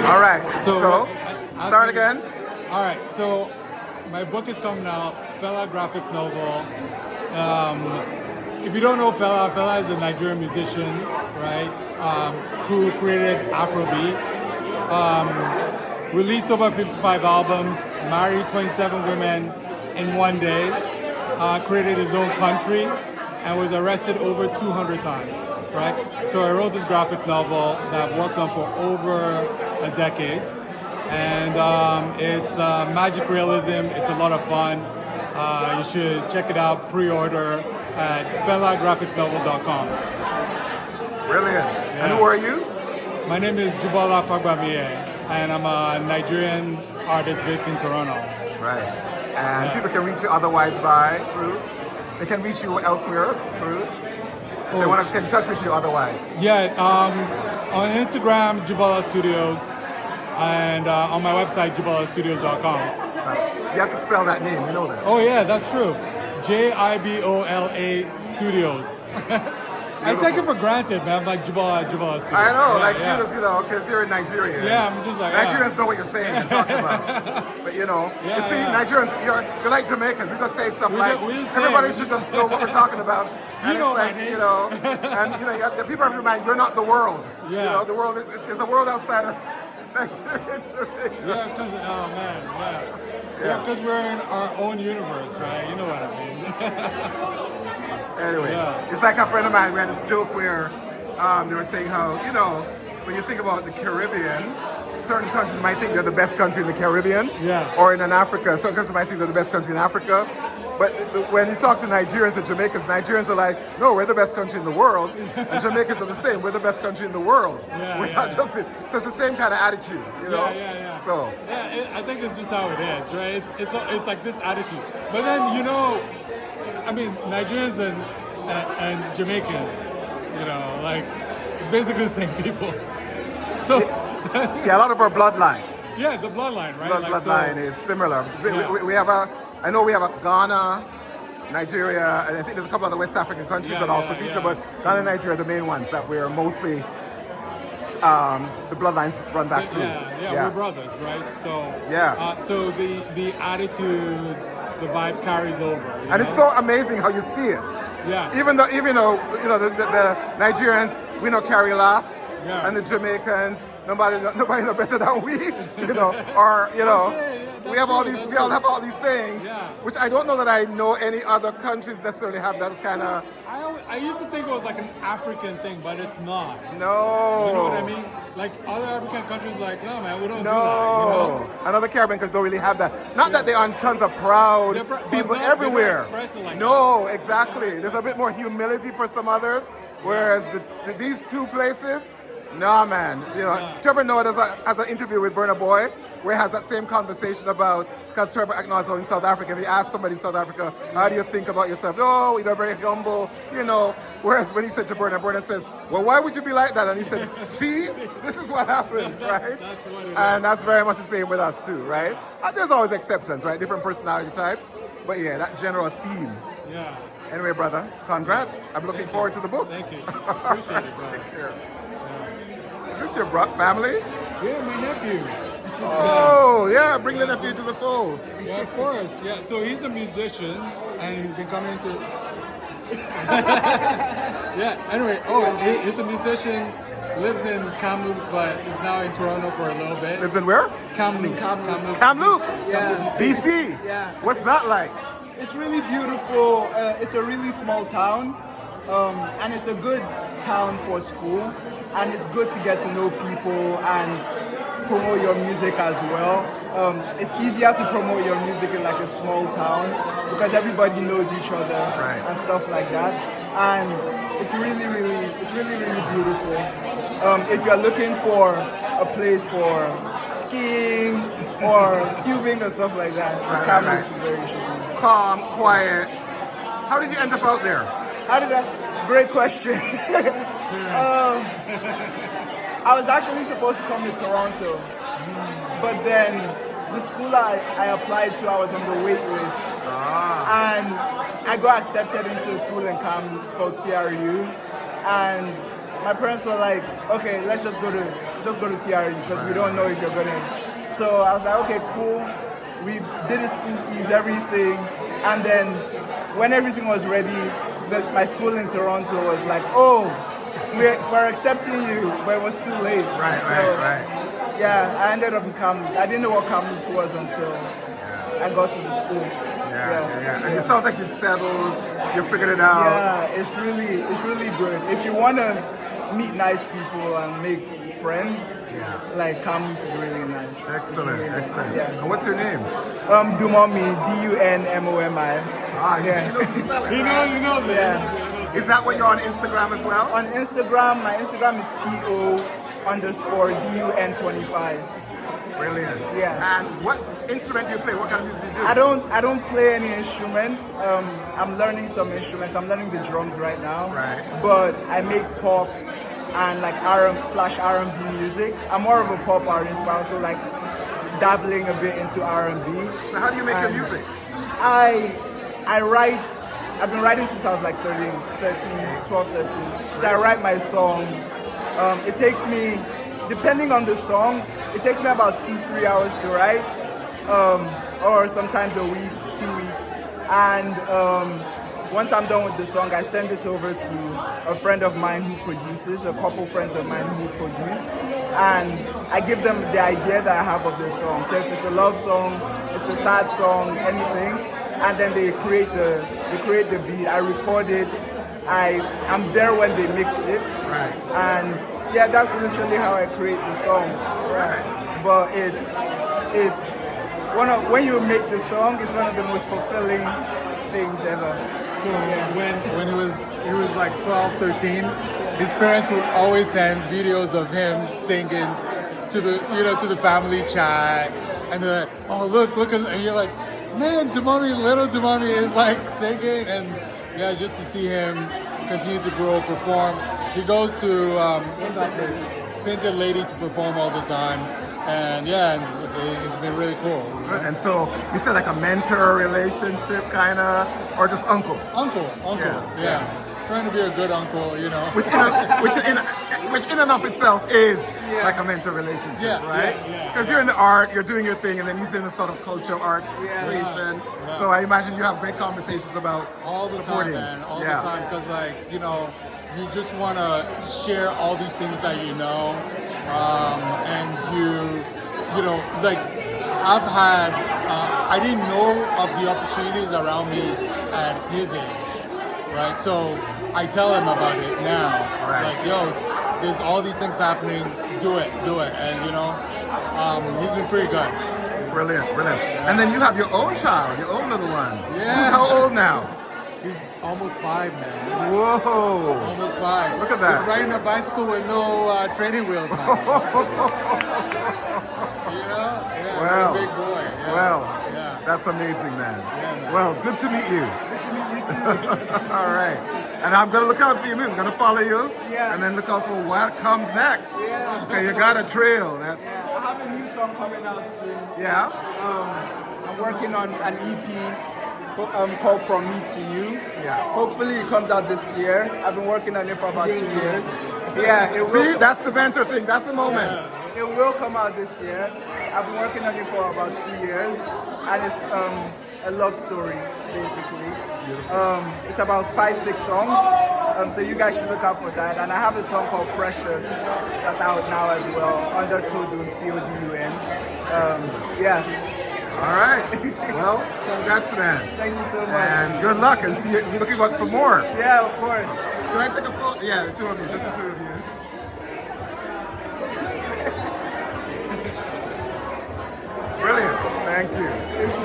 All right. So, Start again. All right. So my book is coming out, Fela graphic novel. If you don't know Fela, Fela is a Nigerian musician, right? Who created Afrobeat. Released over 55 albums, married 27 women in one day, created his own country, and was arrested over 200 times, right? So I wrote this graphic novel that I've worked on for over a decade. And it's magic realism, it's a lot of fun. You should check it out, pre-order at felagraphicnovel.com. Brilliant. Yeah. And who are you? My name is Jibola and I'm a Nigerian artist based in Toronto. Right. And people can reach you otherwise they can reach you elsewhere through. They want to get in touch with you otherwise. Yeah, on Instagram, Jibola Studios, and on my website, jibolastudios.com. Right. You have to spell that name, you know that. Oh yeah, that's true. Jibola Studios. I take it for granted, man. I'm like Jibola Studios. I know, Yeah, because you're in Nigeria. Yeah, I'm just like Nigerians know what you're saying and talking about. But you see, Nigerians, you're like Jamaicans. We just say stuff everybody should just know what we're talking about. And know, it's like, and the people have to remind you're not the world. Yeah. The world there's a world outside of Nigeria. Yeah, because because we're in our own universe, right? You know what I mean. Anyway, It's like a friend of mine. We had this joke where they were saying how, when you think about the Caribbean, certain countries might think they're the best country in the Caribbean or in Africa. Some countries might think they're the best country in Africa. But when you talk to Nigerians or Jamaicans, Nigerians are like, no, we're the best country in the world. And Jamaicans are the same. We're the best country in the world. We're not just it. So it's the same kind of attitude, Yeah. So. I think it's just how it is, right? It's like this attitude. But then, Nigerians and Jamaicans, it's basically the same people. So yeah, a lot of our bloodline. Yeah, the bloodline, right? Bloodline is similar. We have I know we have a Ghana, Nigeria, and I think there's a couple other West African countries that also feature, but Ghana and Nigeria are the main ones that we are mostly, the bloodlines run back through. We're brothers, right? So so the attitude, the vibe carries over. And it's so amazing how you see it. Yeah. Even though the Nigerians, we know carry last, and the Jamaicans, nobody know better than we, we all have all these sayings, which I don't know that I know any other countries necessarily have that kind of. I used to think it was like an African thing, but it's not. No. You know what I mean? Like other African countries, like, no, man, we don't do that. And other Caribbean countries don't really have that. Not that they are tons of proud people everywhere. No, exactly. There's a bit more humility for some others, whereas these two places, no, man. Trevor Noah has an interview with Burna Boy where he has that same conversation about, because Trevor acknowledged in South Africa, if he asked somebody in South Africa, how do you think about yourself? Oh, you're very humble, Whereas when he said to Burna says, well, why would you be like that? And he said, see, this is what happens, right? That's what it is. And that's very much the same with us too, right? And there's always exceptions, right? Different personality types. But yeah, that general theme. Yeah. Anyway, brother, congrats. I'm looking forward to the book. Thank you. Appreciate it, brother. Take care. Is this your family? Yeah, my nephew. Oh, yeah, bring the nephew to the fold. Yeah, of course. Yeah, so he's a musician, and he's been coming to... anyway, he's a musician, lives in Kamloops, but is now in Toronto for a little bit. Lives in where? Kamloops. Kamloops? Yeah. BC? Yeah. What's that like? It's really beautiful. It's a really small town, and it's a good town for school, and it's good to get to know people and promote your music as well. It's easier to promote your music in like a small town because everybody knows each other and stuff like that. And it's really, really beautiful. If you're looking for a place for skiing or tubing or stuff like that, Kamloops is very easy. Calm, quiet. How did you end up out there? Great question. I was actually supposed to come to Toronto, but then the school I applied to, I was on the wait list. And I got accepted into a school in Kamloops called TRU. And my parents were like, okay, let's just go to just go to TRU because we don't know if you're gonna. So I was like, okay, cool. We did the school fees, everything, and then when everything was ready, my school in Toronto was like, oh, we're accepting you, but it was too late. Right. Yeah, I ended up in Kamloops. I didn't know what Kamloops was until I got to the school. Yeah. And it sounds like you settled, you figured it out. Yeah, it's really good. If you want to meet nice people and make friends, like Kamloops is really nice. Excellent. Yeah. And what's your name? Dumomi, Dunmomi. He knows it. Yeah. Is that what you're on Instagram as well? On Instagram, my Instagram is TO_DUN25. Brilliant. Yeah. And what instrument do you play? What kind of music do you do? I don't play any instrument. I'm learning some instruments. I'm learning the drums right now. Right. But I make pop and like R&B music. I'm more of a pop artist, but also like dabbling a bit into R&B. So how do you make your music? I write. I've been writing since I was like 12, 13. So I write my songs. It takes me, depending on the song, it takes me about 2-3 hours to write, or sometimes a week, 2 weeks. And once I'm done with the song, I send it over to a friend of mine who produces, a couple friends of mine who produce, and I give them the idea that I have of the song. So if it's a love song, it's a sad song, anything, and then they create the beat. I record it. I'm there when they mix it. Right. And yeah, that's literally how I create the song. Right. But it's when you make the song, it's one of the most fulfilling things ever. So when he was like 12, 13, his parents would always send videos of him singing to the family chat, and they're like, oh look, and you're like, man, little Dumami is like singing, and yeah, just to see him continue to grow, perform. He goes to what's that place? Painted Lady to perform all the time, and yeah, it's been really cool. And so you said like a mentor relationship, kind of, or just uncle? Uncle, yeah. Trying to be a good uncle, you know. Which in and of itself is like a mentor relationship, right? Because you're in the art, you're doing your thing, and then he's in the sort of culture art creation. Yeah. So I imagine you have great conversations about all the supporting. time, man. All the time, because like you just want to share all these things that you know, and like I've had, I didn't know of the opportunities around me at his age, right? So I tell him about it now, like, yo, there's all these things happening, do it, and he's been pretty good. Brilliant. And then you have your own child, your own little one. Yeah. Who's how old now? He's almost 5, man. Whoa. Almost 5. Look at that. He's riding a bicycle with no training wheels now. Yeah, Well, he's a big boy. Yeah. Well, yeah. That's amazing, man. Yeah, man. Well, good to meet you. Good to meet you too. All right. And I'm going to look out for your music. I'm going to follow you. Yeah. And then look out for what comes next. Yeah. Okay, you got a trail. Yeah, I have a new song coming out soon. Yeah? I'm working on an EP called From Me to You. Yeah. Hopefully it comes out this year. I've been working on it for about 2 years. Yeah, it will. See, that's the mentor thing. That's the moment. Yeah. It will come out this year. I've been working on it for about 2 years, and it's a love story, basically. It's about 5-6 songs, so you guys should look out for that. And I have a song called Precious that's out now as well, under Todun, Todun. Yeah. All right. Well, congrats, man. Thank you so much. And good luck, and see you. We're looking for more. Yeah, of course. Can I take a photo? Yeah, the two of you. Just the two of you. Brilliant. Thank you. Thank you.